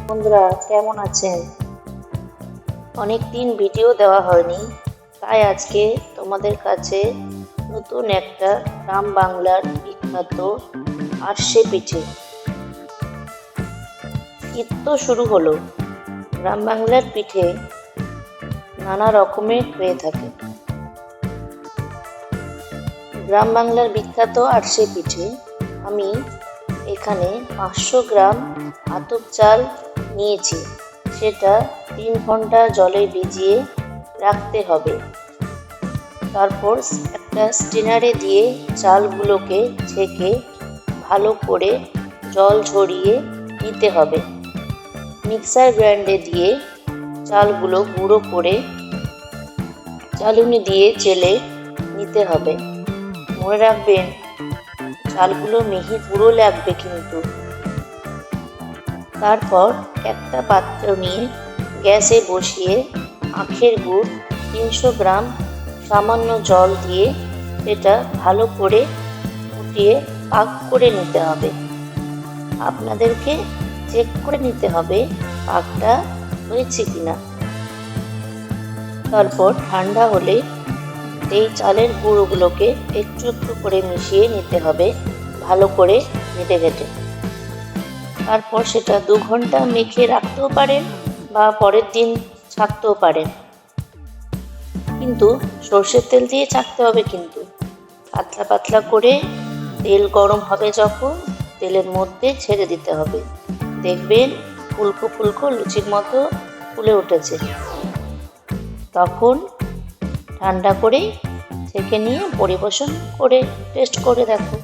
বন্ধুরা কেমন আছেন? অনেক দিন ভিডিও দেওয়া হয়নি, তাই আজকে তোমাদের কাছে নতুন একটা গ্রাম বাংলার বিখ্যাত আরশে পিঠে। ঈদ তো শুরু হলো, গ্রাম বাংলার পিঠে নানা রকমের হয়ে থাকে। গ্রাম বাংলার বিখ্যাত আরশে পিঠে আমি এখানে 500 গ্রাম আতপ চাল নিয়েছি। সেটা 3 ঘন্টা জলে ভিজিয়ে রাখতে হবে। তারপর একটা স্ট্রেনারে দিয়ে চালগুলোকে ছেঁকে ভালো করে জল ঝরিয়ে নিতে হবে। মিক্সার গ্রাইন্ডারে দিয়ে চালগুলো গুঁড়ো করে চালুনি দিয়ে চেলে নিতে হবে। মনে রাখবেন, চালগুলো মিহি গুঁড়ো লাগবে কিন্তু। তারপর একটা পাত্র নিয়ে গ্যাসে বসিয়ে আখের গুড় 300 গ্রাম সামান্য জল দিয়ে সেটা ভালো করে ফুটিয়ে পাক করে নিতে হবে। আপনাদেরকে চেক করে নিতে হবে পাকটা হয়েছে কিনা। তারপর ঠান্ডা হলে এই চালের গুঁড়োগুলোকে একটু একটু করে মিশিয়ে নিতে হবে ভালো করে ঘেটে ঘেটে। তারপর সেটা 2 ঘন্টা মেখে রাখতেও পারেন বা পরের দিন ছাঁকতেও পারেন, কিন্তু সর্ষের তেল দিয়ে ছাঁকতে হবে। কিন্তু পাতলা পাতলা করে তেল গরম হবে যখন, তেলের মধ্যে ছেড়ে দিতে হবে। দেখবেন ফুলকো ফুলকো লুচির মতো ফুলে উঠেছে। তখন ঠান্ডা করে ছেঁকে নিয়ে পরিবেশন করে টেস্ট করে দেখো।